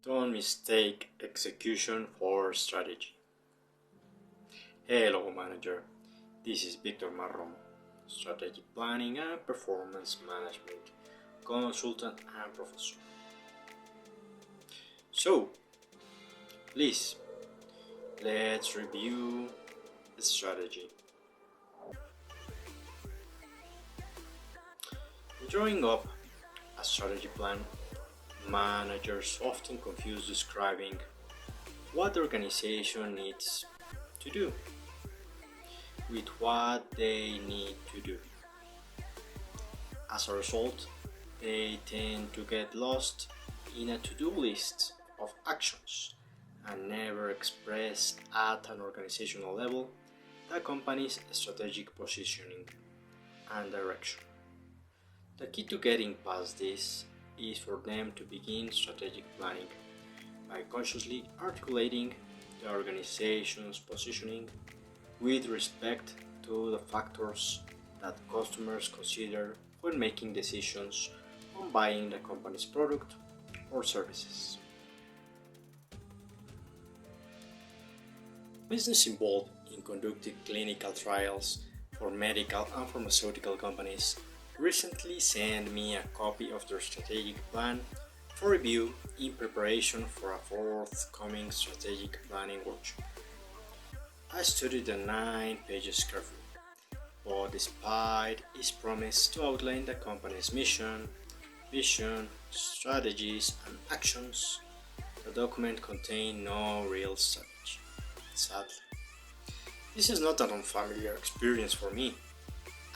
Don't mistake execution for strategy. Hello manager, this is Victor Marromo, strategic planning and performance management consultant and professor. So, please, let's review the strategy. Drawing up a strategy plan, managers often confuse describing what the organization needs to do with what they need to do. As a result, they tend to get lost in a to-do list of actions and never express at an organizational level the company's strategic positioning and direction. The key to getting past this is for them to begin strategic planning by consciously articulating the organization's positioning with respect to the factors that customers consider when making decisions on buying the company's product or services. Business involved in conducting clinical trials for medical and pharmaceutical companies recently sent me a copy of their strategic plan for review in preparation for a forthcoming strategic planning workshop. I studied the 9 pages carefully, but despite its promise to outline the company's mission, vision, strategies, and actions, the document contained no real strategy. Sadly, this is not an unfamiliar experience for me.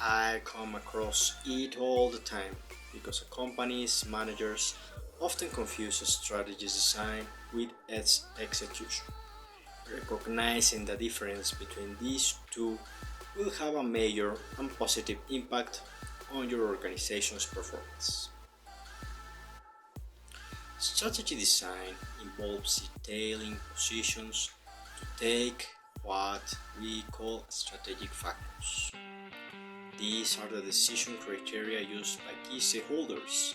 I come across it all the time because a company's managers often confuse strategy design with its execution. Recognizing the difference between these two will have a major and positive impact on your organization's performance. Strategy design involves detailing positions to take what we call strategic factors. These are the decision criteria used by key stakeholders,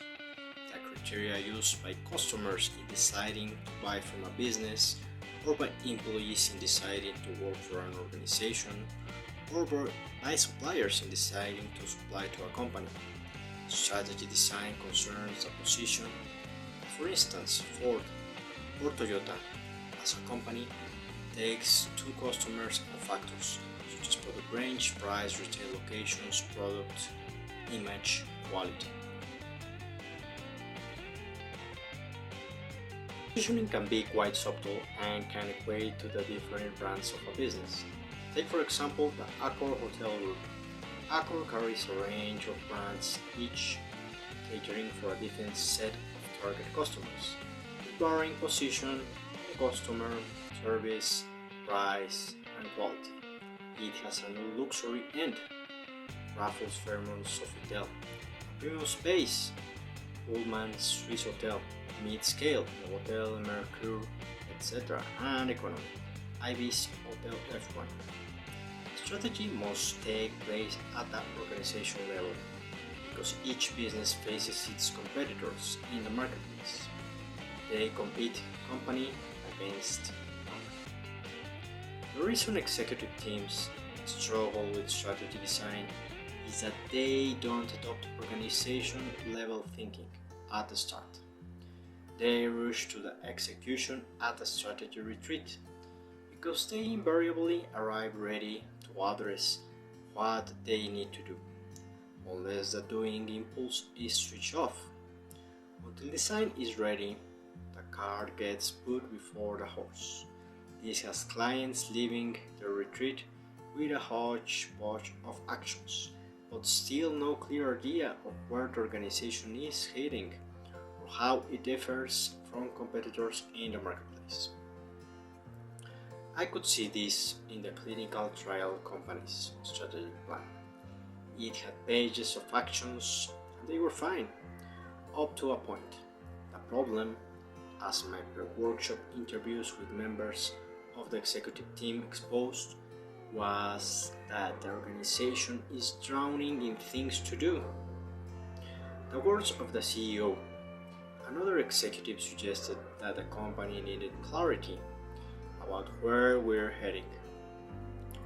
the criteria used by customers in deciding to buy from a business, or by employees in deciding to work for an organization, or by suppliers in deciding to supply to a company. Strategy design concerns the position. For instance, Ford or Toyota, as a company, takes two customers and factors such as product range, price, retail locations, product, image, quality. Positioning can be quite subtle and can equate to the different brands of a business. Take for example the Accor Hotel Group. Accor carries a range of brands, each catering for a different set of target customers, with varying position, customer, service, price, and quality. It has a luxury end, Raffles Fairmont Sofitel, premium space, Pullman Swiss Hotel, mid-scale, Hotel Mercure, etc., and economy, Ibis Hotel F1. Strategy must take place at the organization level because each business faces its competitors in the marketplace. They compete company against company. The reason executive teams struggle with strategy design is that they don't adopt organization level thinking at the start. They rush to the execution at a strategy retreat because they invariably arrive ready to address what they need to do, unless the doing impulse is switched off. Until design is ready, the cart gets put before the horse. This has clients leaving the retreat with a hodgepodge of actions, but still no clear idea of where the organization is heading or how it differs from competitors in the marketplace. I could see this in the clinical trial company's strategic plan. It had pages of actions and they were fine, up to a point. The problem, as my workshop interviews with members of the executive team exposed, was that the organization is drowning in things to do. The words of the CEO, Another executive suggested that the company needed clarity about where we're heading.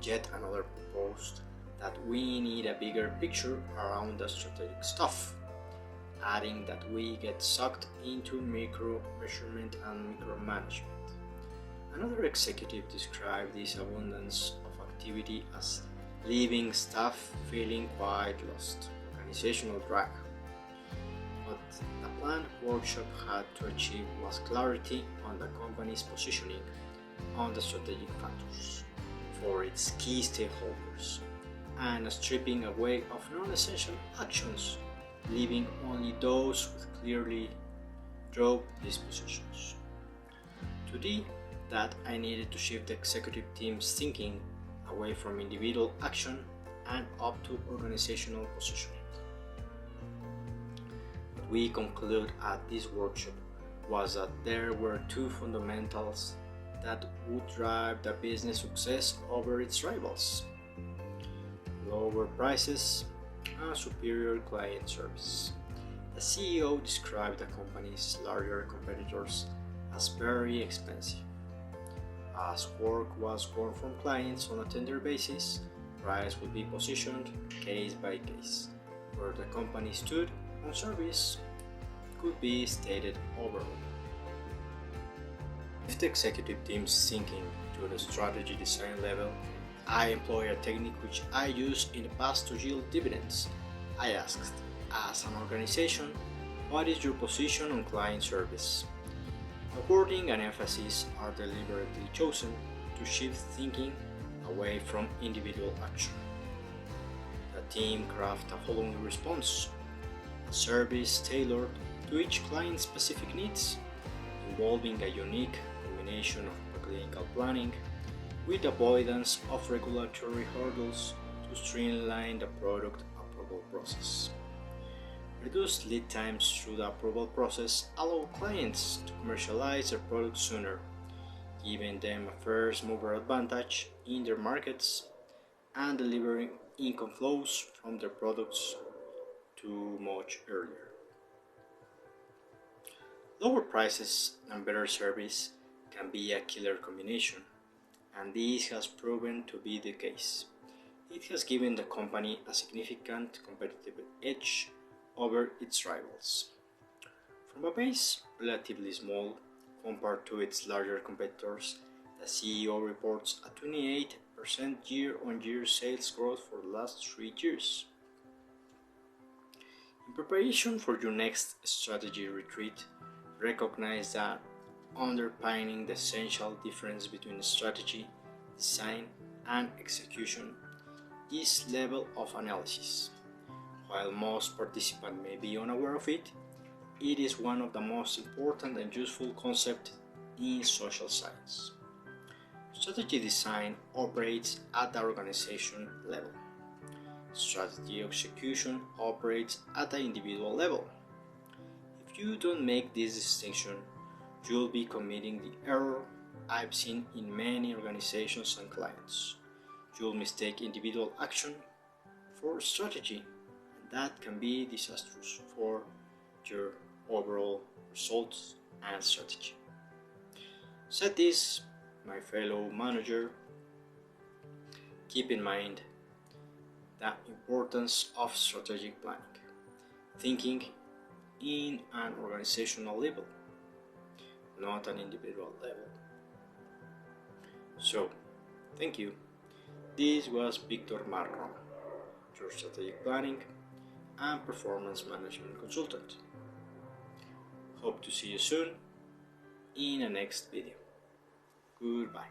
Yet another proposed that we need a bigger picture around the strategic stuff, adding that we get sucked into micro measurement and micromanagement. Another executive described this abundance of activity as leaving staff feeling quite lost, organizational drag. What the planned workshop had to achieve was clarity on the company's positioning on the strategic factors for its key stakeholders and a stripping away of non-essential actions, leaving only those with clearly drawn dispositions. To do that, I needed to shift the executive team's thinking away from individual action and up to organizational positioning. What we concluded at this workshop was that there were two fundamentals that would drive the business success over its rivals: lower prices and superior client service. The CEO described the company's larger competitors as very expensive. As work was won from clients on a tender basis, price would be positioned case by case. Where the company stood on service could be stated overall. If the executive team's thinking to the strategy design level, I employ a technique which I used in the past to yield dividends. I asked, as an organization, what is your position on client service? The wording and emphasis are deliberately chosen to shift thinking away from individual action. The team crafted a following response: a service tailored to each client's specific needs, involving a unique combination of clinical planning with avoidance of regulatory hurdles to streamline the product approval process. Reduced lead times through the approval process allow clients to commercialize their products sooner, giving them a first mover advantage in their markets and delivering income flows from their products too much earlier. Lower prices and better service can be a killer combination, and this has proven to be the case. It has given the company a significant competitive edge over its rivals. From a base relatively small compared to its larger competitors, the CEO reports a 28% year-on-year sales growth for the last 3 years. In preparation for your next strategy retreat, recognize that underpinning the essential difference between strategy, design, and execution is level of analysis. While most participants may be unaware of it, it is one of the most important and useful concepts in social science. Strategy design operates at the organization level. Strategy execution operates at the individual level. If you don't make this distinction, you'll be committing the error I've seen in many organizations and clients. You'll mistake individual action for strategy, and that can be disastrous for your overall results and strategy. Said this, my fellow manager, keep in mind the importance of strategic planning, thinking in an organizational level, not an individual level. So, thank you. This was Victor Marco, your strategic planning and performance management consultant. Hope to see you soon in the next video. Goodbye.